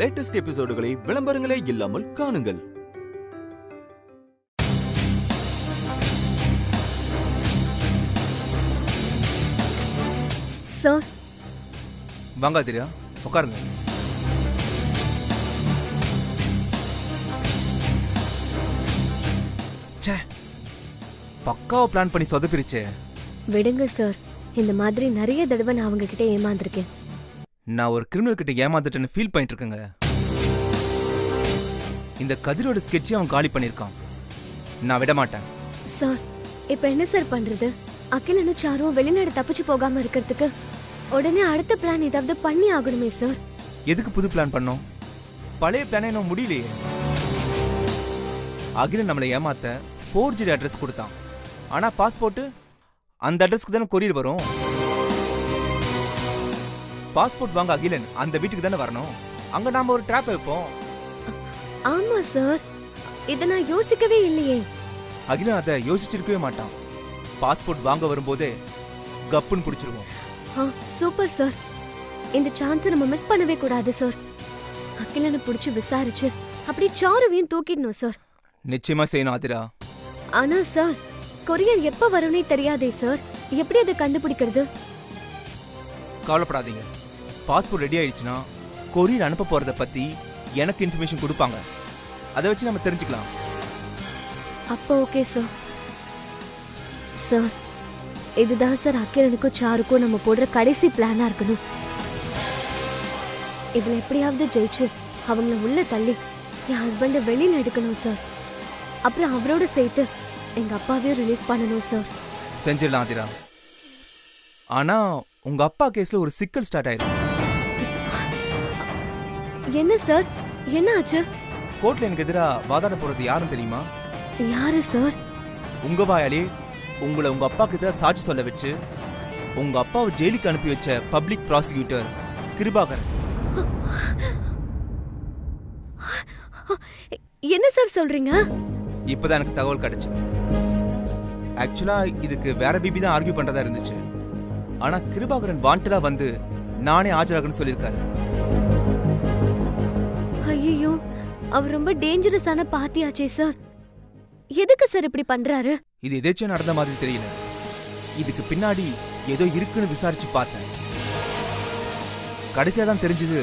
Latest எபிசோடுகளை விளம்பரங்களே இல்லாமல் காணுங்கள். Sir வாங்க ஆதிரா, உட்காருங்க. ச்சே, பக்காவா பிளான் பண்ணி சொதப்பிருச்சே. விடுங்க சார், இந்த மாதிரி நிறைய தடவை நான் அவங்க கிட்ட ஏமாந்துருக்கேன். நான் ஒரு கிரிமினல் கிட்ட ஏமாந்துட்டேன்னு ஃபீல் பண்ணிட்டு இருக்கேங்க. இந்த கதிரோட ஸ்கெட்சை அவன் காலி பண்ணிருக்கான். நான் விட மாட்டேன். சார், இப்ப என்ன சார் பண்றது? அகிலனும் சாரும் வெளிநாடு தப்பிச்சு போகாம இருக்கிறதுக்கு உடனே அடுத்த பிளான் ஏதாவது பண்ணி ஆகணுமே சார். எதுக்கு புது பிளான் பண்ணோம்? பழைய பிளானே இன்னும் முடியலையே. அகிலன் நம்மளை ஏமாத்த ஃபோர்ஜரி அட்ரஸ் கொடுத்தான். ஆனா பாஸ்போர்ட் அந்த அட்ரஸ்க்கு தானே கொரியர் வரும். பாஸ்போர்ட் வாங்க அகிலன் அந்த வீட்டுக்கு தானே வரணும். அங்க நாம ஒரு ட்ராப் வைப்போம். ஆமா சார், இத நான் யோசிக்கவே இல்லையே. அகிலன் அதை யோசிச்சிருக்கவே மாட்டான். பாஸ்போர்ட் வாங்க வரும்போதே கப்புன்னு பிடிச்சிருவோம். சூப்பர் சார், இந்த சான்ஸை நம்ம மிஸ் பண்ணவே கூடாது சார். அகிலனை பிடிச்சு விசாரிச்சு அப்படி சாருவையும் தூக்கிடணும் சார். நிச்சயமா செய்யணும் ஆதிரா. ஆனா சார், கொரியர் எப்ப வரும்னே தெரியாதே சார். எப்படி அதை கண்டுபிடிக்கிறது? கவலைப்படாதீங்க, பாஸ்போர்ட் ரெடி ஆயிடுச்சுன்னா கொரியர் அனுப்ப போறத பத்தி எனக்கு இன்ஃபர்மேஷன் கொடுப்பாங்க. அதை வச்சு நம்ம தெரிஞ்சுக்கலாம். அப்போ ஓகே சார். சார், இதுதான் சார் அகிலனுக்கும் சாருக்கும் நம்ம போடுற கடைசி பிளானா இருக்கணும். இதுல எப்படியாவது ஜெயிச்சு அவங்கள உள்ள தள்ளி என் ஹஸ்பண்ட வெளியில எடுக்கணும் சார். அப்புறம் அவரோட சேர்த்து எங்க அப்பாவையும் ரிலீஸ் பண்ணணும் சார். செஞ்சிடலாம் ஆதிரா. ஆனா உங்க அப்பா கேஸ்ல ஒரு சிக்கல் ஸ்டார்ட் ஆயிருக்கு. என்ன சார், என்ன ஆச்சு? கோர்ட்ல எனக்கு எதிராக வாதாட போறது யாரும் தெரியுமா? யாரு சார்? உங்க வாயாலே உங்களை உங்க அப்பா கிட்ட சாட்சி சொல்ல வச்சு உங்க அப்பாவை ஜெயிலுக்கு அனுப்பி வச்ச பப்ளிக் ப்ராசிக்யூட்டர் கிருபாகர். என்ன சார் சொல்றீங்க? இப்பதான் எனக்கு தகவல் கிடைச்சது. ஆக்சுவலா இதுக்கு வேற பிபி தான் ஆர்கியூ பண்றதா இருந்துச்சு. ஆனா கிருபாகரன் வாண்டடா வந்து நானே ஆஜராகன்னு சொல்லியிருக்காரு. ஐயோ, அவர் ரொம்ப டேஞ்சரஸான பார்ட்டி ஆச்சே சார். எதுக்கு சார் இப்படி பண்றாரு? இது எதாச்சும் நடந்த மாதிரி தெரியல. இதுக்கு பின்னாடி ஏதோ இருக்குன்னு விசாரிச்சு பார்த்தேன். கடைசியா தான் தெரிஞ்சது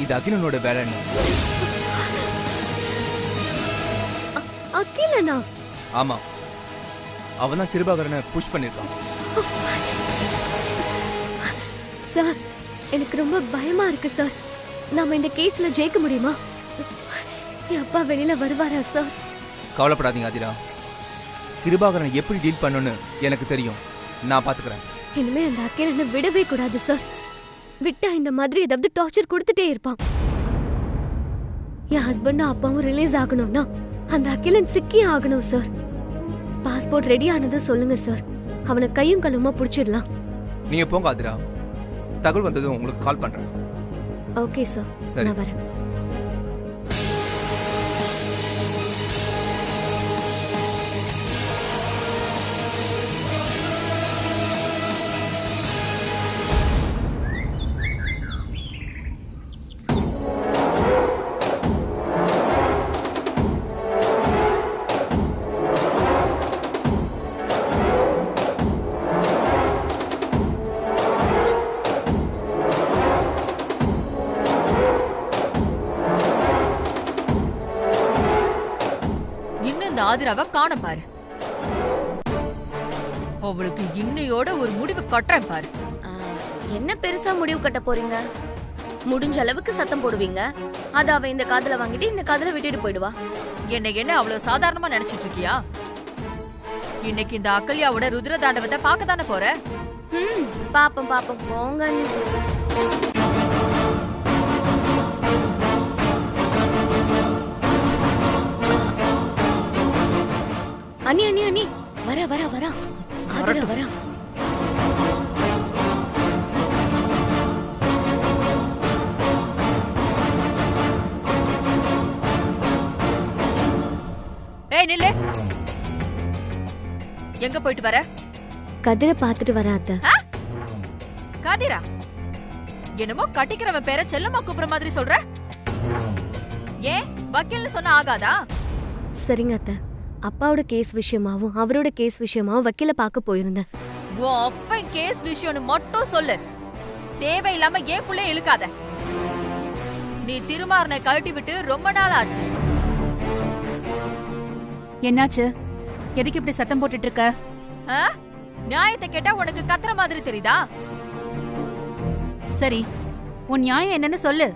இது அகிலனோட வேலைன்னு. அகிலனா? ஆமா, அவன் தான் கிருபாகரனை புஷ் பண்ணிருக்கான். சார், எனக்கு ரொம்ப பயமா இருக்கு சார். நாம இந்த கேஸ்ல ஜெயிக்க முடியுமா? என் அப்பா வெளியில வருவாரா சார்? கவலைப்படாதீங்க ஆதிரா, கிருபாகரனை எப்படி டீல் பண்ணணும்னு எனக்கு தெரியும். நான் பாத்துக்கிறேன். இனிமே அந்த அகிலனை விடவே கூடாது சார். விட்டா இந்த மாதிரி ஏதாவது டார்ச்சர் கொடுத்துட்டே இருப்பான். என் ஹஸ்பண்டும் அப்பாவும் ரிலீஸ் ஆகணும்னா அந்த அகிலன் சிக்கி ஆகணும் சார். பாஸ்போர்ட் ரெடி ஆனதும் சொல்லுங்க சார். அவனை கையும் களுமா புடிச்சிடலாம். நீங்க போங்க ஆதிரா, தகவல் வந்ததும் உங்களுக்கு கால் பண்றேன். ஓகே சார், நான் வரேன். ஆதிராவை காண பாரு. அவளுக்கு இன்னையோட ஒரு முடிவு கட்டுறேன் பாரு. என்ன பெருசா முடிவு கட்ட போறீங்க? முடிஞ்ச அளவுக்கு சத்தம் போடுவீங்க. அத அவ இந்த காதுல வாங்கிட்டு இந்த காதுல விட்டுட்டு போயிடுவா. என்ன அவ்வளவு சாதாரணமா நினைச்சிட்டு இருக்கியா? இன்னைக்கு இந்த அகல்யாவோட ருத்ர தாண்டவத்தை பார்க்க தானே போற. பாப்போம் பாப்போம், போங்க. அண்ணி அண்ணி அண்ணி, வர வர வர ஆதிரா வர. ஏய் நில்லு, எங்க போயிட்டு வர? கதிரை பாத்துட்டு வர அத்தை. கதிரா? என்னமோ கட்டிக்கிறவன் பேரை செல்லமா கூப்பிடுற மாதிரி சொல்ற. ஏன் வக்கீல்னு சொன்னா ஆகாதா? சரிங்க அத்தை, அப்பாவோட கேஸ் விஷயமாவும் அவரோட கேஸ் விஷயமாவும் வக்கீல பார்க்க போயிருந்தேன். உன் அப்பன் கேஸ் விஷயம்னு மட்டும் சொல்லு. தேவையில்லாம ஏன் புள்ளைய இழுக்காத. நீ திருமாறனை கழட்டி விட்டு ரொம்ப நாள் ஆச்சு. என்னாச்சு? எதுக்கு இப்படி சத்தம் போட்டுட்டு இருக்க? நியாயத்தை கேட்டா உனக்கு கத்துற மாதிரி தெரியுதா? சரி, உன் நியாயம் என்னன்னு சொல்லு.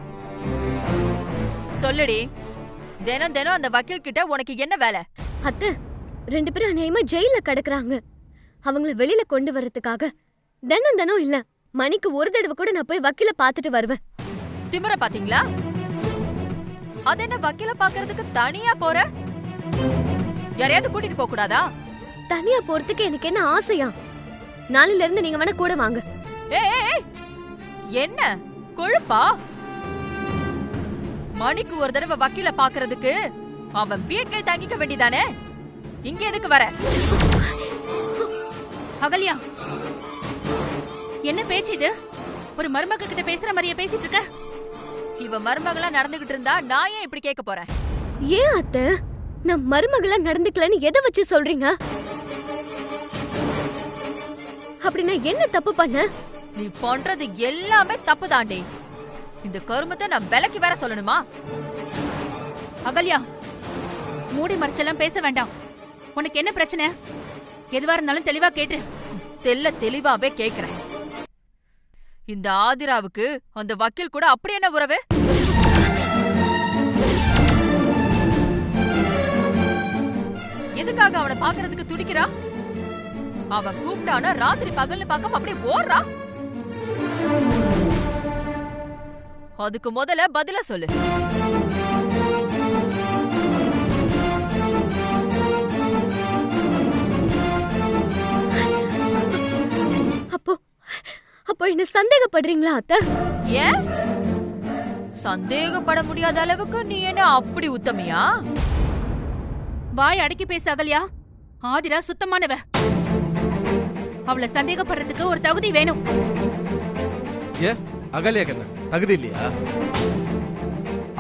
சொல்லுடி. தினம் தினம் அந்த வக்கீல் கிட்ட உனக்கு என்ன வேலை? அத்தை, 2 பேரும் அநியாயமா ஜெயில கிடக்குறாங்க. அவங்கள வெளியில கொண்டு வர்றதுக்காக தினம் தினம் இல்ல, மணிக்கு ஒரு தடவை கூட நான் போய் வக்கீல பாத்துட்டு வருவேன். திமிர பாத்தீங்களா? அது என்ன வக்கீல பாக்குறதுக்கு தனியா போற? யாரையாவது கூட்டிட்டு போக கூடாதா? தனியா போறதுக்கு எனக்கு என்ன ஆசையா? நாளையில இருந்து நீங்க வேணா கூட வாங்க. ஏய், என்ன கொழுப்பா? மணிக்கு ஒரு தடவை வக்கீல பாக்குறதுக்கு அவன் வீட்லயே தங்கிக்க வேண்டியதானே? இங்க எதுக்கு வர? அகல்யா, என்ன பேச்சு இது? ஒரு மருமக கிட்ட பேசுற மாதிரியே பேசிட்டு இருக்க? இவ மருமகளா நடந்துகிட்டு இருந்தா நான் ஏன் இப்படி கேட்க போறேன்? ஏன் அத்தை, நான் மருமகளா நடந்துக்கலன்னு எதை வச்சு சொல்றீங்க? அப்படி நான் என்ன தப்பு பண்ண? நீ பண்றது எல்லாமே தப்பு தாண்டி. இந்த கருமத்தை நான் விலக்கி வேற சொல்லணுமா? அகல்யா, மூடி மறைச்செல்லாம் பேச வேண்டாம். உனக்கு என்ன பிரச்சனை? எதுவா இருந்தாலும் தெளிவா கேட்டு. தெளிவாவே கேக்குறேன். இந்த ஆதிராவுக்கு அந்த வக்கீல் கூட அப்படி என்ன உறவு? எதுக்காக அவனை பாக்குறதுக்கு துடிக்கிறா? அவன் கூப்பிட்டானா ராத்திரி பகல்னு பார்க்காம அப்படியே ஓடுறா. அதுக்கு முதல்ல பதில சொல்லு. அப்போ என்ன சந்தேகப்படுறீங்களா அத்தை? ஏன் சந்தேகப்பட முடியாத அளவுக்கு நீ என்ன அப்படி உத்தமியா? வாய் அடக்கி பேச அகல்யா. ஆதிரா சுத்தமானவ. அவளை சந்தேகப்படுறதுக்கு ஒரு தகுதி வேணும். ஏன் அகல்யாக்கு என்ன தகுதி இல்லையா?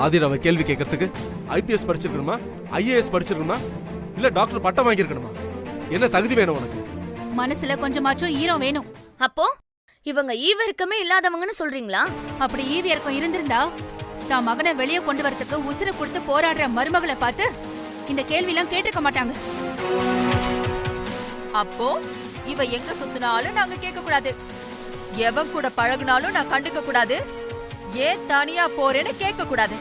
ஆதிராவை கேள்வி கேட்கறதுக்கு IPS படிச்சிருக்கணுமா, IAS படிச்சிருக்கணுமா, இல்ல டாக்டர் பட்டம் வாங்கியிருக்கணுமா? என்ன தகுதி வேணும் உனக்கு? மனசுல கொஞ்சமாச்சும் ஈரம் வேணும். அப்போ இவங்க ஈவிரக்கமே இல்லாதவங்கன்னு சொல்றீங்களா? அப்படி ஈவியர்க்கம் இருந்திருந்தா தான் மகனை வெளியே கொண்டு வரதுக்கு உசுரை கொடுத்து போராடுற மருமகளை பார்த்து இந்த கேள்வியெல்லாம் கேட்டுக்க மாட்டாங்க. அப்போ இவ எங்க சுத்தினாலும் நாங்க கேட்க கூடாது, எவன் கூட பழகுனாலும் நான் கண்டுக்க கூடாது, ஏன் தனியா போறேன்னு கேட்க கூடாது.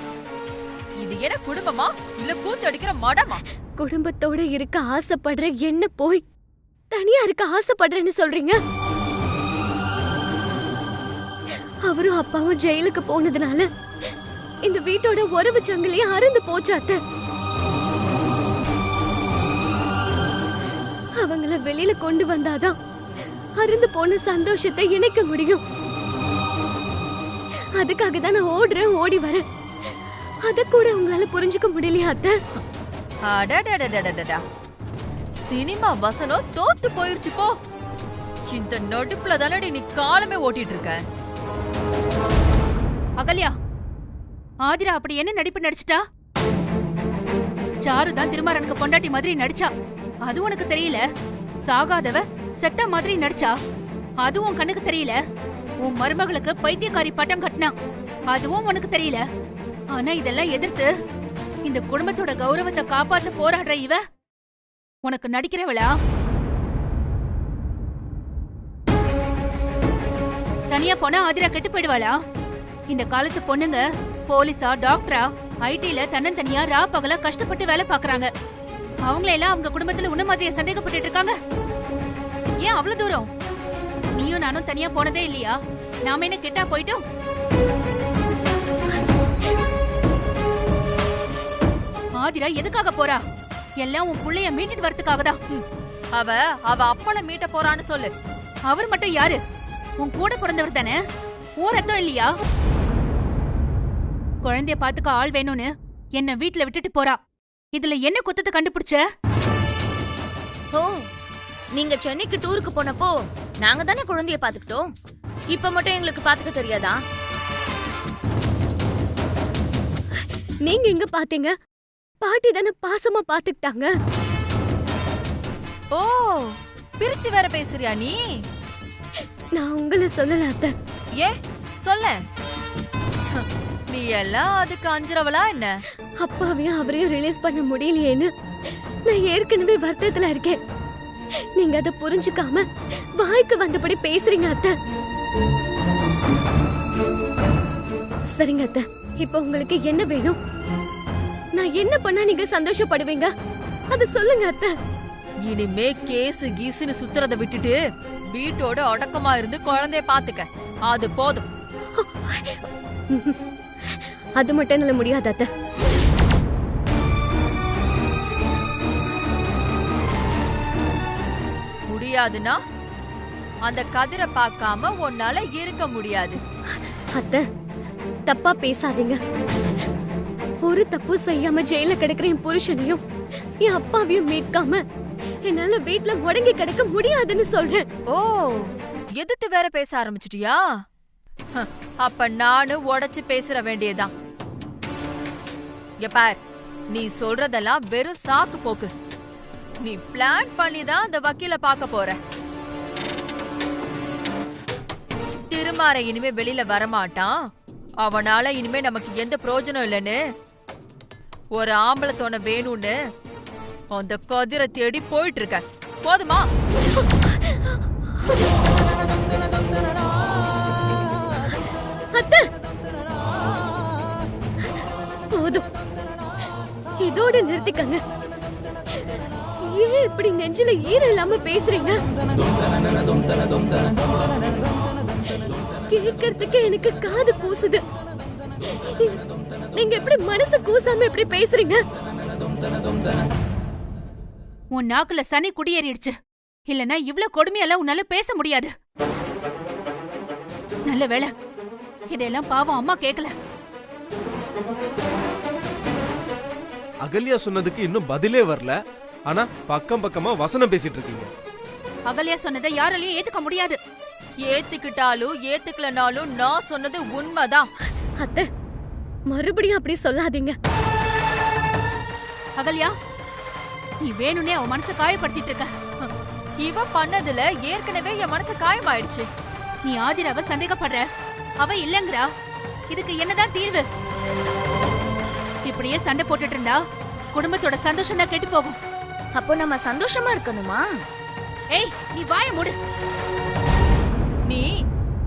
இது என்ன குடும்பமா இல்ல கூத்தடிக்கிற மடமா? குடும்பத்தோட இருக்க ஆசைப்படுற என்ன போய் தனியா இருக்க ஆசைப்படுறேன்னு சொல்றீங்க? அவரும் அப்பாவும் ஜெயிலுக்கு போனதுனால இந்த வீட்டோட உறவு சங்கிலியே அறுந்து போச்சு அத்தை. அவங்கள வெளியில கொண்டு வந்தாதான் அறுந்து போன சந்தோஷத்தை இணைக்க முடியும். அதுக்காக தான் நான் ஓடுறேன், ஓடி வரேன். அத கூட உங்களால புரிஞ்சுக்க முடியலையா அத்தை? அடடடடடடடா, சினிமா வசனம் தோத்து போயிருச்சு போ. இந்த நடுப்புல தானடி நீ காலமே ஓட்டிட்டு இருக்க. அகல்யா, ஆதிரா அப்படி என்ன நடிப்பு நடிச்சிட்டா? சாரு தான் திருமாறனுக்கு பொண்டாட்டி மாதிரி நடிச்சா, அது உனக்கு தெரியல. சாகாதவ செத்த மாதிரி நடிச்சா, அதுவும் கண்ணுக்கு தெரியல. உன் மருமகளுக்கு பைத்தியக்காரி பட்டம் கட்டினா, அதுவும் உனக்கு தெரியல. ஆனா இதெல்லாம் எதிர்த்து இந்த குடும்பத்தோட கௌரவத்தை காப்பாத்த போராடுற இவ உனக்கு நடிக்கிறவளா? தனியா போனா ஆதிரா கெட்டு போயிடுவாளா? இந்த காலத்து பொண்ணுங்க போலீஸா டாக்டரா ஐடில தன்னந்தனியா ரா பகலா கஷ்டப்பட்டு வேலை பாக்குறாங்க. அவங்களெல்லாம் அவங்க குடும்பத்துல உன்ன மாதிரியா சந்தேகப்பட்டு இருக்காங்க? ஏன் அவ்வளவு தூரம்? நீயும் நானும் தனியா போனதே இல்லையா? நாம என்ன கெட்டா போயிட்டோம்? ஆதிரா எதுக்காக போறா? எல்லாம் உன் புள்ளைய மீட்டிட்டு வரதுக்காக தான். அவ அப்பனை மீட்ட போறான்னு சொல்லு. அவர் மட்டும் யாரு? உன் கூட பிறந்தவர் தானே? ஊர் ரத்தம் இல்லையா? குழந்தைய பாத்துக்க ஆள் வேணும்னு என்ன வீட்டுல விட்டுட்டு போறா. இதுல என்ன குத்தத்தை கண்டுபிடிச்ச? ஓ, நீங்க சென்னைக்கு டூருக்கு போனப்போ நாங்க தானே குழந்தைய பாத்துக்கிட்டோம். இப்ப மட்டும் எங்களுக்கு பாத்துக்க தெரியாதா? நீங்க எங்க பாத்தீங்க? பாட்டி தானே பாசமா பாத்துக்கிட்டாங்க. ஓ, பிரிச்சு வேற பேசுறியா நீ? நான் உங்களை சொல்லல அத்தை. ஏ சொல்ல, நீ எல்லாம் அதுக்கு அஞ்சுறவளா என்ன? அப்பாவையும் அவரையும் ரிலீஸ் பண்ண முடியலையேன்னு நான் ஏற்கனவே வருத்தத்துல இருக்கேன். நீங்க அதை புரிஞ்சுக்காம வாய்க்கு வந்தபடி பேசுறீங்க அத்தை. சரிங்க அத்தை, இப்ப உங்களுக்கு என்ன வேணும்? நான் என்ன பண்ணா நீங்க சந்தோஷப்படுவீங்க? அது சொல்லுங்க அத்தை. இனிமே கேசு கீசுன்னு சுத்துறத விட்டுட்டு வீட்டோட அடக்கமா இருந்து குழந்தைய பாத்துக்க, அது போதும். அது மட்டும் என்னால முடியாது அத்தை. முடியாதுன்னா அந்த கதிரை பார்க்காம உன்னால இருக்க முடியாது. அத்தை, தப்பா பேசாதீங்க. ஒரு தப்பு செய்யாம ஜெயில கிடக்குற என் புருஷனையும் என் அப்பாவையும் மீட்காம என்னால வீட்ல முடங்கி கிடக்க முடியாதுன்னு சொல்றேன். ஓ, எதிர்த்து வேற பேச ஆரம்பிச்சிட்டியா? அப்ப நானும் உடைச்சு பேசுற வேண்டியதான். பார், நீ சொல்றதெல்லாம் வெறும் சாக்கு போக்கு. நீ பிளான் பண்ணி தான் அந்த வக்கீல பார்க்க போற. திருமாற இனிமே வெளியில வரமாட்டான், அவனால இனிமே நமக்கு எந்த பிரயோஜனம் இல்லைன்னு ஒரு ஆம்பளை தோண வேணும்னு அந்த கதிரை தேடி போயிட்டு இருக்க. போதுமா? அத்தை, போதும், இதோட நிறுத்திக்கங்க. ஏன் இப்படி நெஞ்சில ஈரம் இல்லாம பேசுறீங்க? கேட்கறதுக்கு எனக்கு காது கூசுது. நீங்க எப்படி மனசு கூசாம எப்படி பேசுறீங்க? உன் நாக்குல சனி குடியேறிடுச்சு. இல்லனா இவ்ளோ கொடுமையெல்லாம் உன்னால பேச முடியாது. நல்ல வேளை இதெல்லாம் பாவம் அம்மா கேக்கல. அகல்யா சொன்னதுக்கு இன்னும் பதிலே வரல. ஆனா பக்கம் பக்கமா வசனம் பேசிட்டு இருக்கீங்க. அகல்யா சொன்னதை யாராலையும் ஏத்துக்க முடியாது. ஏத்துக்கிட்டாலும் ஏத்துக்கலனாலும் நான் சொன்னது உண்மைதான். அத்தை, மறுபடியும் அப்படி சொல்லாதீங்க. அகல்யா, நீ வேணும்னே அவன் மனசை காயப்படுத்திட்டு இருக்க. இவ பண்ணதுல ஏற்கனவே என் மனசு காயமாயிடுச்சு. நீ ஆதிராவ சந்தேகப்படுற, அவ இல்லங்கறா. இதுக்கு என்னதான் தீர்வு? இப்படியே சண்டை போட்டுட்டு இருந்தா குடும்பத்தோட சந்தோஷம் தான் கெட்டு போகும். அப்போ நம்ம சந்தோஷமா இருக்கணுமா? ஏய், நீ வாய மூடு. நீ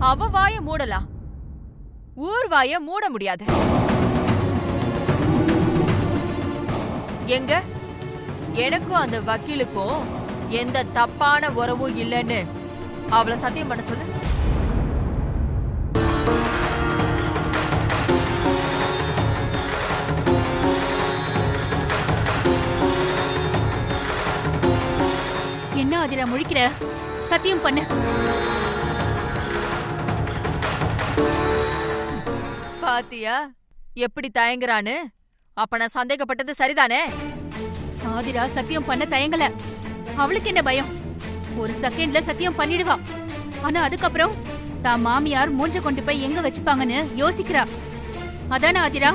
அவ வாய மூடலாம், ஊர் வாய மூட முடியாது. எங்க எனக்கும் அந்த வக்கீலுக்கும் எந்த தப்பான உறவும் இல்லைன்னு அவளை சத்தியம் பண்ண சொல்லு. என்ன ஆதிரா முழிக்கிற? சத்தியம் பண்ணு. பாத்தியா எப்படி தயங்குறான்னு? அப்ப நான் சந்தேகப்பட்டது சரிதானே? ஆதிரா சத்தியம் பண்ண தயங்கல. அவளுக்கு என்ன பயம்? ஒரு செகண்ட்ல சத்தியம் பண்ணிடுவா. ஆனா அதுக்கப்புறம் தான் மாமியார் மூஞ்ச கொண்டு போய் எங்க வச்சுப்பாங்கன்னு யோசிக்கிறா. அதானே ஆதிரா?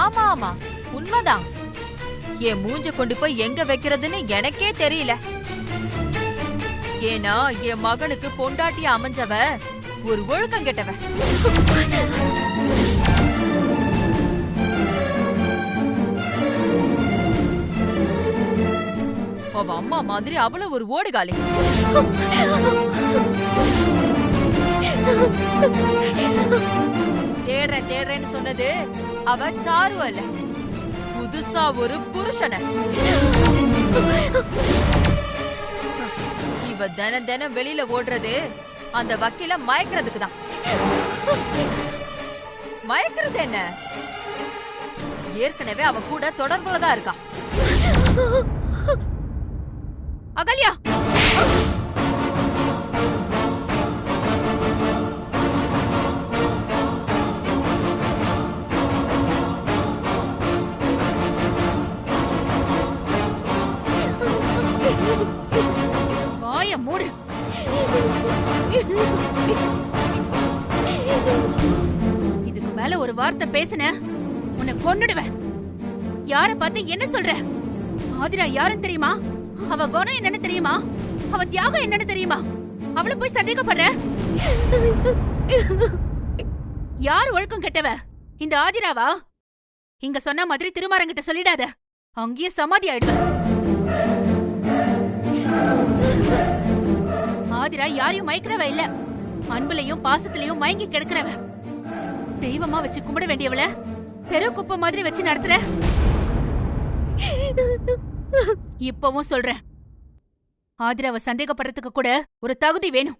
ஆமா ஆமா, உண்மைதான். என் மூஞ்ச கொண்டு போய் எங்க வைக்கிறதுன்னு எனக்கே தெரியல. ஏன்னா என் மகனுக்கு பொண்டாட்டி அமைஞ்சவ ஒரு ஒழுக்கம் கெட்டவ. அவ அம்மா மாதிரி அவளும் ஒரு ஓடுகாலி. தேடுறேன்னு சொன்னது அவ சாரு அல்ல, புதுசா ஒரு புருஷன. இவ தினம் தினம் வெளியில ஓடுறது அந்த வக்கீல மயக்கிறதுக்கு தான். மயக்கிறது என்ன? ஏற்கனவே அவ கூட தொடர்புலதான் இருக்கா. அகல்யா, வாய மூடு. இதுக்கு மேல ஒரு ஒரு வார்த்தை பேசுன உன்னை கொன்னுடுவேன். யார பார்த்து என்ன சொல்ற? ஆதிரா யாருன்னு தெரியுமா? அவ குணம் என்னன்னு தெரியுமா? அவ தியாகம் என்னன்னு தெரியுமா? அவளை போய் சந்தேகப்படுற? யார் ஒழுக்கம் கெட்டவ? இந்த ஆதிராவா? இங்க சொன்ன மாதிரி திருமாறங்கிட்ட சொல்லிடாத, அங்கேயே சமாதி ஆயிடுவ. ஆதிரா யாரையும் மயக்கிறவ இல்ல, அன்புலையும் பாசத்திலையும் மயங்கி கிடக்கிறவ. தெய்வமா வச்சு கும்பிட வேண்டியவள தெரு குப்பை மாதிரி வச்சு நடத்துற. இப்பவும் சொல்றேன், ஆதிராவை சந்தேகப்படுறதுக்கு கூட ஒரு தகுதி வேணும்.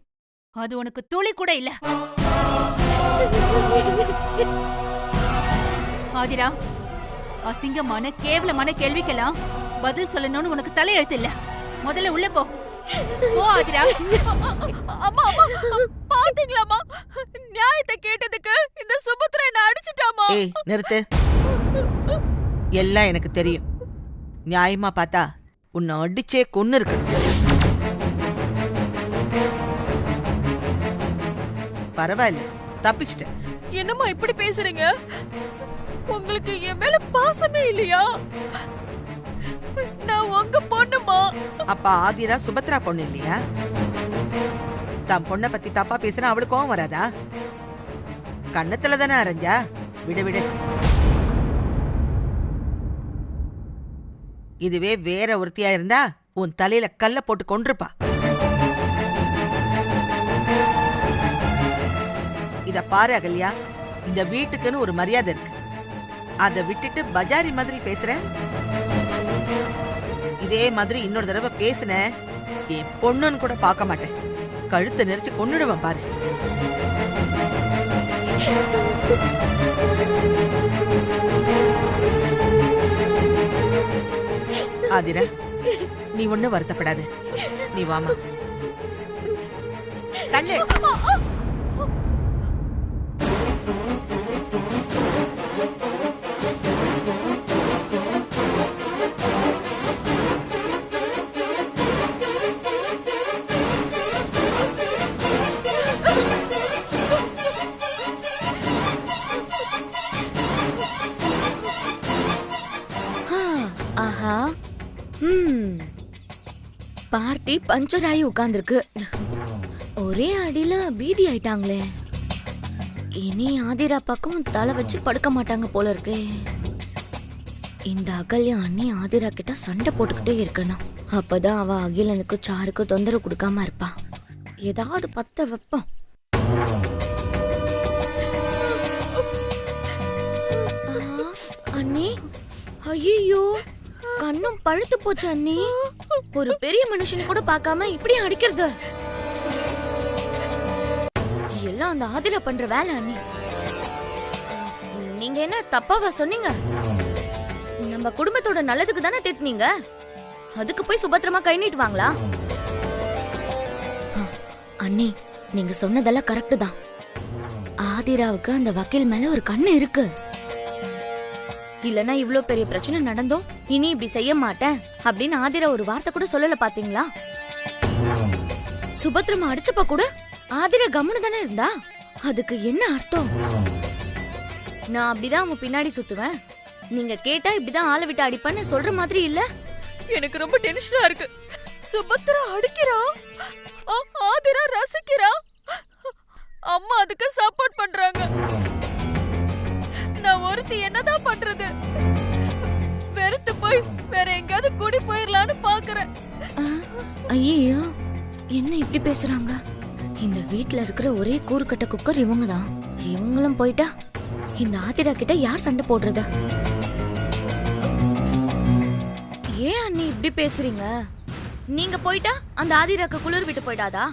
அது உனக்கு துளி கூட இல்ல. ஆதிரா, அசிங்கமான கேவலமான கேள்விக்கெல்லாம் பதில் சொல்லணும்னு உனக்கு தலையெழுத்து இல்ல. முதல்ல உள்ள போ. போ ஆதிரா. அம்மா அம்மா பாத்தீங்களாமா? நியாயத்தை கேட்டதுக்கு இந்த சுபத்ரா என்ன அடிச்சிட்டாமா. ஏய் நிறுத்து. எல்லாம் எனக்கு தெரியும். நியாயமா பார்த்தா உன்னை அடிச்சே கொன்னு இருக்கு. பரவாயில்ல, தப்பிச்சிட்டேன். என்னம்மா இப்படி பேசுறீங்க? உங்களுக்கு என் மேல பாசமே இல்லையா? நான் உங்க பொண்ணுமா? அப்ப ஆதிரா சுபத்ரா பொண்ணு இல்லையா? தன் பொண்ணை பத்தி தப்பா பேசினா அவளுக்கு கோவம் வராதா? கண்ணத்துல தானே அரைஞ்சா. விடு விடு. இதுவே வேற ஒருத்தியா இருந்தா உன் தலையில கல்ல போட்டு கொன்றுப்பா. இத பாரு அகல்யா, இந்த வீட்டுக்குன்னு ஒரு மரியாதை இருக்கு. அதை விட்டுட்டு பஜாரி மாதிரி பேசுற. இதே மாதிரி இன்னொரு தடவை பேசுன, என் பொண்ணுன்னு கூட பார்க்க மாட்டேன். கழுத்தை நெரிச்சு கொன்னுடுவேன் பாரு. ஆதிரா, நீ ஒண்ணு வருத்தப்படாத. நீ வாமா. கண்ணு. ஆஹா, பார்ட்டி பஞ்சர் ஆகி உட்கார்ந்துருக்கு. ஒரே அடியில பீதி ஆயிட்டாங்களே. இனி ஆதிரா பக்கம் தலை வச்சு படுக்க மாட்டாங்க போல இருக்கு. இந்த அகல்யா அண்ணி ஆதிரா கிட்ட சண்டை போட்டுக்கிட்டே இருக்கணும். அப்பதான் அவ அகிலனுக்கு சாருக்கு தொந்தரவு கொடுக்காம இருப்பா. ஏதாவது பத்த வைப்போம். அண்ணி, ஐயோ கண்ணும் பழுத்து போச்சு அண்ணி. ஒரு பெரிய மனுஷன் கூட பார்க்காம இப்படி அடிக்கிறது எல்லாம் அந்த ஆதிரா பண்ற வேலை அண்ணி. நீங்க என்ன தப்பாவா சொன்னீங்க? நம்ம குடும்பத்தோட நல்லதுக்கு தானே திட்டினீங்க. அதுக்கு போய் சுபத்திரமா கை நீட்டுவாங்களா? அண்ணி, நீங்க சொன்னதெல்லாம் கரெக்ட் தான். ஆதிராவுக்கு அந்த வக்கீல் மேல ஒரு கண்ணு இருக்கு. இல்லனா இவ்ளோ பெரிய பிரச்சனை நடந்தோம் இனி இப்படி செய்ய மாட்டேன் அப்படின்னு ஆதிரா ஒரு வார்த்தை கூட சொல்லல. பாத்தீங்களா? சுபத்ரமா அடிச்சப்ப கூட ஆதிரா கம்முனு தானே இருந்தா. அதுக்கு என்ன அர்த்தம்? நான் அப்படிதான் அவங்க பின்னாடி சுத்துவேன். நீங்க கேட்டா இப்படிதான் ஆளை விட்டு அடிப்பேன்னு சொல்ற மாதிரி இல்ல. எனக்கு ரொம்ப டென்ஷனா இருக்கு. சுபத்ரா அடிக்கிறா, ஆதிரா ரசிக்கிறா, அம்மா அதுக்கு சப்போர்ட் பண்றாங்க. நான் ஒருத்தி என்னதான் பண்றது? வெறுத்து போய் வேற எங்கயாவது கூடி போயிரலான்னு பாக்குறேன். ஐயோ, என்ன இப்படி பேசுறாங்க? இந்த வீட்ல இருக்கிற ஒரே கூறுகட்ட குக்கர் இவங்கதான். இவங்களும் போயிட்டா இந்த ஆதிரா கிட்ட யார் சண்டை போடுறதா? ஏன் அண்ணி இப்படி பேசுறீங்க? நீங்க போயிட்டா அந்த ஆதிராக்கு குளிர் விட்டு போயிடாதா?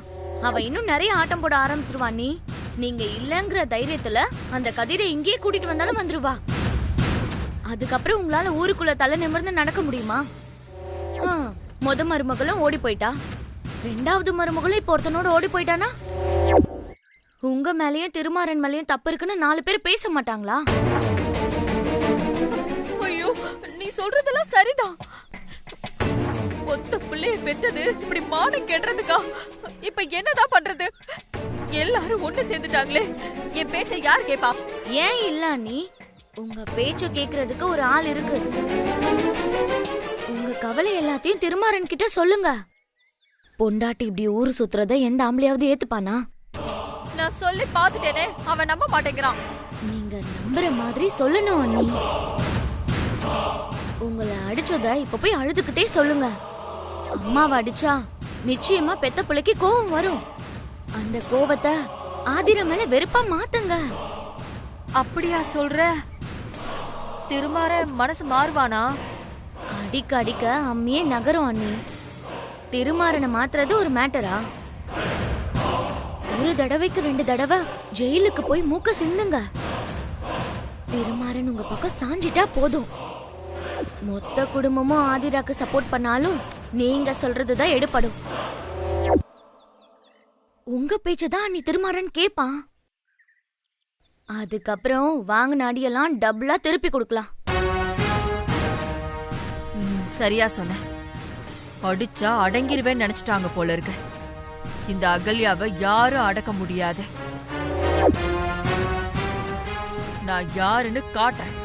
அவ இன்னும் நிறைய ஆட்டம் போட ஆரம்பிச்சிருவா. நீ நீங்க இல்லங்கிற தைரியத்துல அந்த கதிரை இங்கேயே கூட்டிட்டு வந்தாலும் வந்துருவா. அதுக்கப்புறம் உங்களால ஊருக்குள்ள தலை நிமிர்ந்து நடக்க முடியுமா? முத மருமகளும் ஓடி போயிட்டா, ரெண்டாவது மருமகளும் இப்ப ஒருத்தனோட ஓடி போயிட்டானா உங்க மேலயும் திருமாறன் மேலயும் தப்பு இருக்குன்னு 4 பேர் பேச மாட்டாங்களா? ஐயோ, நீ சொல்றதெல்லாம் சரிதான். ஒத்த பிள்ளைய பெத்தது இப்படி மானம் கெடுறதுக்கா? இப்ப என்னதான் பண்றது? எல்லாரும் ஒண்ணு சேர்ந்துட்டாங்களே, என் பேச்ச யார் கேப்பா? ஏன் இல்ல அண்ணி? உங்க பேச்ச கேக்குறதுக்கு ஒரு ஆள் இருக்கு. உங்க கவலை எல்லாத்தையும் திருமாறன் கிட்ட சொல்லுங்க. பொண்டாட்டி இப்படி ஊரு சுத்துறத எந்த ஆம்பளையாவது ஏத்துப்பானா? நான் சொல்லி பாத்துட்டேனே, அவன் நம்ப மாட்டேங்கிறான். நீங்க நம்புற மாதிரி சொல்லணும் அண்ணி. உங்களை அடிச்சத இப்ப போய் அழுதுகிட்டே சொல்லுங்க. அம்மாவை அடிச்சா நிச்சயமா பெத்த பிள்ளைக்கு கோவம் வரும். அந்த கோவத்தை ஆதிர மேல வெறுப்பா மாத்துங்க. அப்படியா சொல்ற? திருமாற மனசு மாறுவானா? அடிக்க அடிக்க அம்மியே நகரும் அண்ணி. திருமாறனை மாத்துறது ஒரு மேட்டரா? ஒரு தடவைக்கு 2 தடவை ஜெயிலுக்கு போய் மூக்க சிந்துங்க. திருமாறன் உங்க பக்கம் சாஞ்சிட்டா போதும். மொத்த குடும்பமும் ஆதிராக்கு சப்போர்ட் பண்ணாலும் நீங்க சொல்றதுதான் எடுபடும். உங்க பேச்சதான் நீ திருமாறன் கேப்பான். அதுக்கப்புறம் வாங்கின அடியெல்லாம் டபுளா திருப்பி கொடுக்கலாம். சரியா சொன்ன. அடிச்சா அடங்கிருவேன்னு நினைச்சிட்டாங்க போல இருக்கு. இந்த அகல்யாவை யாரும் அடக்க முடியாது. நான் யாருன்னு காட்டுறேன்.